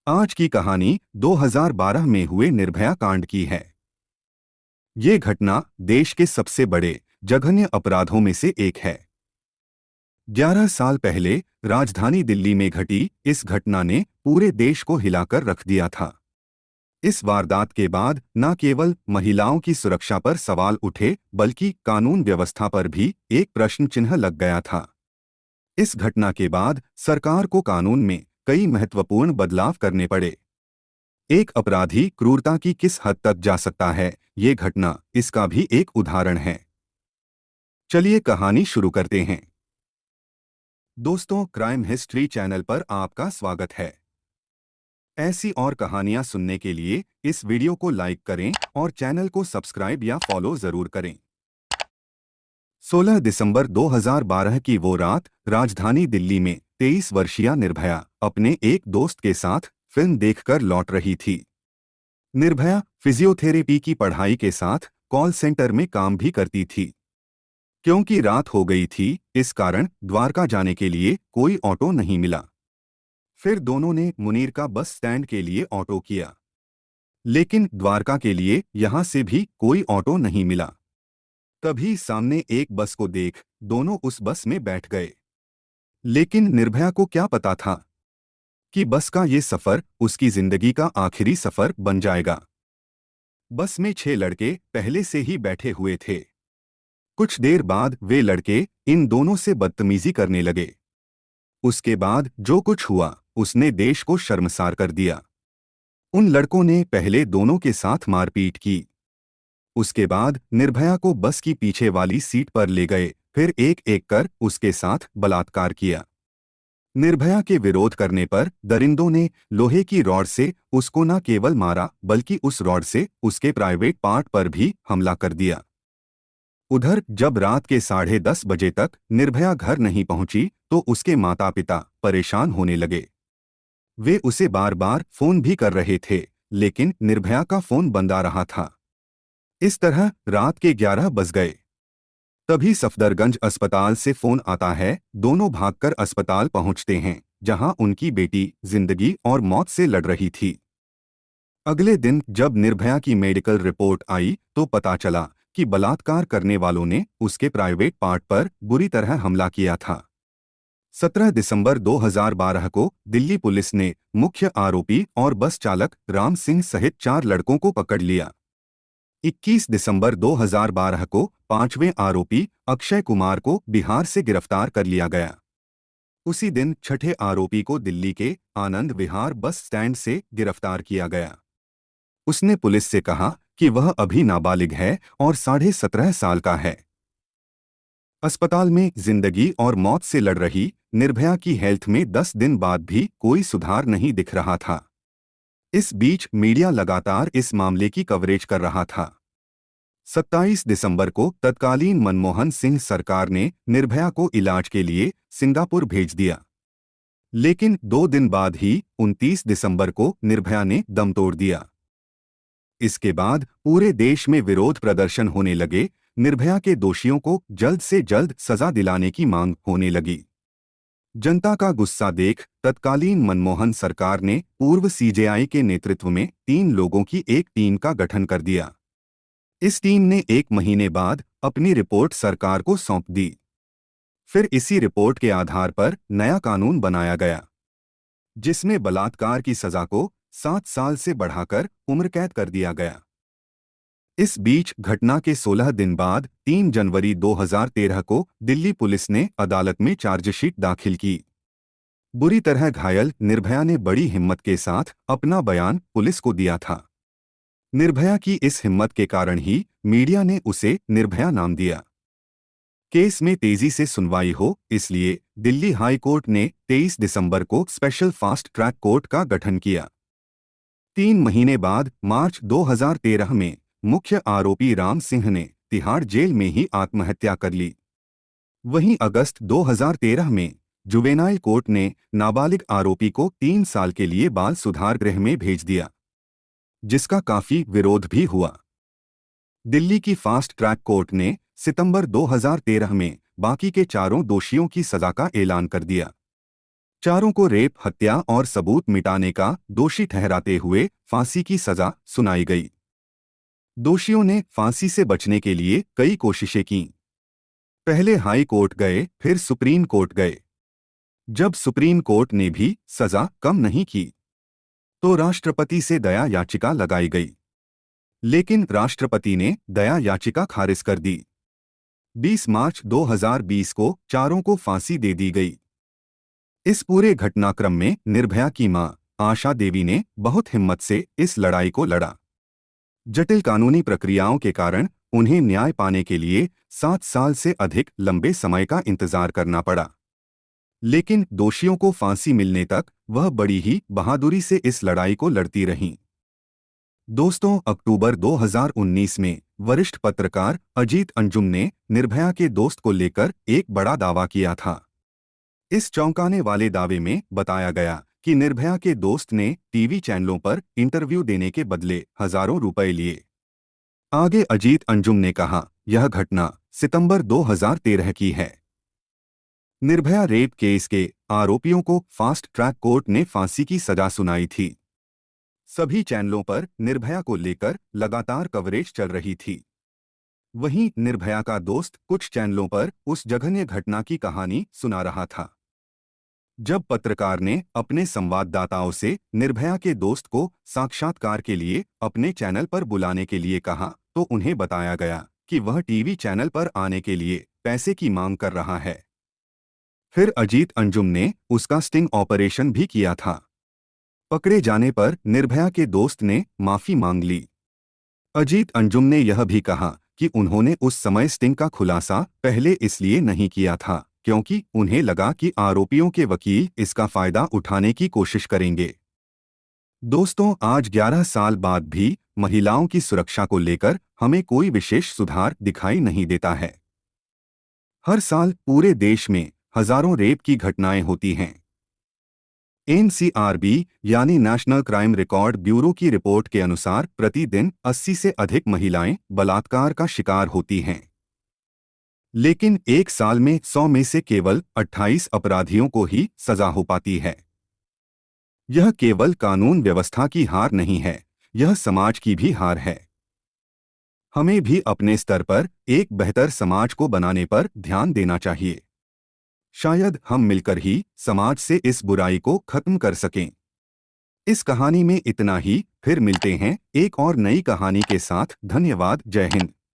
आज की कहानी 2012 में हुए निर्भया कांड की है। ये घटना देश के सबसे बड़े जघन्य अपराधों में से एक है। 11 साल पहले राजधानी दिल्ली में घटी इस घटना ने पूरे देश को हिलाकर रख दिया था। इस वारदात के बाद न केवल महिलाओं की सुरक्षा पर सवाल उठे बल्कि कानून व्यवस्था पर भी एक प्रश्न चिन्ह लग गया था। इस घटना के बाद सरकार को कानून में कई महत्वपूर्ण बदलाव करने पड़े। एक अपराधी क्रूरता की किस हद तक जा सकता है, ये घटना इसका भी एक उदाहरण है। चलिए कहानी शुरू करते हैं। दोस्तों, क्राइम हिस्ट्री चैनल पर आपका स्वागत है। ऐसी और कहानियां सुनने के लिए इस वीडियो को लाइक करें और चैनल को सब्सक्राइब या फॉलो जरूर करें। 16 दिसंबर 2012 की वो रात राजधानी दिल्ली में 23 वर्षीय निर्भया अपने एक दोस्त के साथ फिल्म देखकर लौट रही थी। निर्भया फिजियोथेरेपी की पढ़ाई के साथ कॉल सेंटर में काम भी करती थी। क्योंकि रात हो गई थी, इस कारण द्वारका जाने के लिए कोई ऑटो नहीं मिला। फिर दोनों ने मुनीर का बस स्टैंड के लिए ऑटो किया, लेकिन द्वारका के लिए यहां से भी कोई ऑटो नहीं मिला। तभी सामने एक बस को देख दोनों उस बस में बैठ गए। लेकिन निर्भया को क्या पता था कि बस का ये सफर उसकी जिंदगी का आखिरी सफर बन जाएगा। बस में 6 लड़के पहले से ही बैठे हुए थे। कुछ देर बाद वे लड़के इन दोनों से बदतमीजी करने लगे। उसके बाद जो कुछ हुआ उसने देश को शर्मसार कर दिया। उन लड़कों ने पहले दोनों के साथ मारपीट की। उसके बाद निर्भया को बस की पीछे वाली सीट पर ले गए, फिर एक एक कर उसके साथ बलात्कार किया। निर्भया के विरोध करने पर दरिंदों ने लोहे की रॉड से उसको न केवल मारा बल्कि उस रॉड से उसके प्राइवेट पार्ट पर भी हमला कर दिया। उधर जब रात के 10:30 बजे तक निर्भया घर नहीं पहुंची तो उसके माता पिता परेशान होने लगे। वे उसे बार बार फोन भी कर रहे थे, लेकिन निर्भया का फोन बंद आ रहा था। इस तरह रात के 11 बज गए। तभी सफदरगंज अस्पताल से फोन आता है। दोनों भागकर अस्पताल पहुंचते हैं, जहां उनकी बेटी जिंदगी और मौत से लड़ रही थी। अगले दिन जब निर्भया की मेडिकल रिपोर्ट आई तो पता चला कि बलात्कार करने वालों ने उसके प्राइवेट पार्ट पर बुरी तरह हमला किया था। 17 दिसंबर 2012 को दिल्ली पुलिस ने मुख्य आरोपी और बस चालक राम सिंह सहित 4 लड़कों को पकड़ लिया। 21 दिसंबर 2012 को 5वें आरोपी अक्षय कुमार को बिहार से गिरफ्तार कर लिया गया। उसी दिन 6ठे आरोपी को दिल्ली के आनंद विहार बस स्टैंड से गिरफ्तार किया गया। उसने पुलिस से कहा कि वह अभी नाबालिग है और 17.5 साल का है। अस्पताल में जिंदगी और मौत से लड़ रही निर्भया की हेल्थ में 10 दिन बाद भी कोई सुधार नहीं दिख रहा था। इस बीच मीडिया लगातार इस मामले की कवरेज कर रहा था। 27 दिसंबर को तत्कालीन मनमोहन सिंह सरकार ने निर्भया को इलाज के लिए सिंगापुर भेज दिया। लेकिन 2 दिन बाद ही 29 दिसंबर को निर्भया ने दम तोड़ दिया। इसके बाद पूरे देश में विरोध प्रदर्शन होने लगे। निर्भया के दोषियों को जल्द से जल्द सजा दिलाने की मांग होने लगी। जनता का गुस्सा देख तत्कालीन मनमोहन सरकार ने पूर्व सीजेआई के नेतृत्व में 3 लोगों की एक टीम का गठन कर दिया। इस टीम ने 1 महीने बाद अपनी रिपोर्ट सरकार को सौंप दी। फिर इसी रिपोर्ट के आधार पर नया कानून बनाया गया, जिसमें बलात्कार की सजा को 7 साल से बढ़ाकर उम्र कैद कर दिया गया। इस बीच घटना के 16 दिन बाद 3 जनवरी 2013 को दिल्ली पुलिस ने अदालत में चार्जशीट दाखिल की। बुरी तरह घायल निर्भया ने बड़ी हिम्मत के साथ अपना बयान पुलिस को दिया था। निर्भया की इस हिम्मत के कारण ही मीडिया ने उसे निर्भया नाम दिया। केस में तेजी से सुनवाई हो, इसलिए दिल्ली हाई कोर्ट ने 23 दिसंबर को स्पेशल फास्ट ट्रैक कोर्ट का गठन किया। 3 महीने बाद मार्च 2013 में मुख्य आरोपी राम सिंह ने तिहाड़ जेल में ही आत्महत्या कर ली। वहीं अगस्त 2013 में जुवेनाइल कोर्ट ने नाबालिग आरोपी को 3 साल के लिए बाल सुधार गृह में भेज दिया, जिसका काफी विरोध भी हुआ। दिल्ली की फास्ट ट्रैक कोर्ट ने सितंबर 2013 में बाकी के 4 दोषियों की सजा का ऐलान कर दिया। चारों को रेप, हत्या और सबूत मिटाने का दोषी ठहराते हुए फांसी की सजा सुनाई गई। दोषियों ने फांसी से बचने के लिए कई कोशिशें की। पहले हाई कोर्ट गए, फिर सुप्रीम कोर्ट गए। जब सुप्रीम कोर्ट ने भी सजा कम नहीं की, तो राष्ट्रपति से दया याचिका लगाई गई, लेकिन राष्ट्रपति ने दया याचिका खारिज कर दी। 20 मार्च 2020 को चारों को फांसी दे दी गई। इस पूरे घटनाक्रम में निर्भया की मां आशा देवी ने बहुत हिम्मत से इस लड़ाई को लड़ा। जटिल कानूनी प्रक्रियाओं के कारण उन्हें न्याय पाने के लिए 7 साल से अधिक लंबे समय का इंतजार करना पड़ा, लेकिन दोषियों को फांसी मिलने तक वह बड़ी ही बहादुरी से इस लड़ाई को लड़ती रहीं। दोस्तों, अक्टूबर 2019 में वरिष्ठ पत्रकार अजीत अंजुम ने निर्भया के दोस्त को लेकर एक बड़ा दावा किया था। इस चौंकाने वाले दावे में बताया गया कि निर्भया के दोस्त ने टीवी चैनलों पर इंटरव्यू देने के बदले हजारों रुपए लिए। आगे अजीत अंजुम ने कहा, यह घटना सितंबर 2013 की है। निर्भया रेप केस के आरोपियों को फास्ट ट्रैक कोर्ट ने फांसी की सजा सुनाई थी। सभी चैनलों पर निर्भया को लेकर लगातार कवरेज चल रही थी। वहीं निर्भया का दोस्त कुछ चैनलों पर उस जघन्य घटना की कहानी सुना रहा था। जब पत्रकार ने अपने संवाददाताओं से निर्भया के दोस्त को साक्षात्कार के लिए अपने चैनल पर बुलाने के लिए कहा, तो उन्हें बताया गया कि वह टीवी चैनल पर आने के लिए पैसे की मांग कर रहा है। फिर अजीत अंजुम ने उसका स्टिंग ऑपरेशन भी किया था। पकड़े जाने पर निर्भया के दोस्त ने माफी मांग ली। अजीत अंजुम ने यह भी कहा कि उन्होंने उस समय स्टिंग का खुलासा पहले इसलिए नहीं किया था क्योंकि उन्हें लगा कि आरोपियों के वकील इसका फायदा उठाने की कोशिश करेंगे। दोस्तों, आज 11 साल बाद भी महिलाओं की सुरक्षा को लेकर हमें कोई विशेष सुधार दिखाई नहीं देता है। हर साल पूरे देश में हजारों रेप की घटनाएं होती हैं। NCRB यानी नेशनल क्राइम रिकॉर्ड ब्यूरो की रिपोर्ट के अनुसार प्रतिदिन 80 से अधिक महिलाएं बलात्कार का शिकार होती हैं। लेकिन एक साल में 100 में से केवल 28 अपराधियों को ही सजा हो पाती है। यह केवल कानून व्यवस्था की हार नहीं है, यह समाज की भी हार है। हमें भी अपने स्तर पर एक बेहतर समाज को बनाने पर ध्यान देना चाहिए। शायद हम मिलकर ही समाज से इस बुराई को खत्म कर सकें। इस कहानी में इतना ही, फिर मिलते हैं एक और नई कहानी के साथ। धन्यवाद। जय हिंद।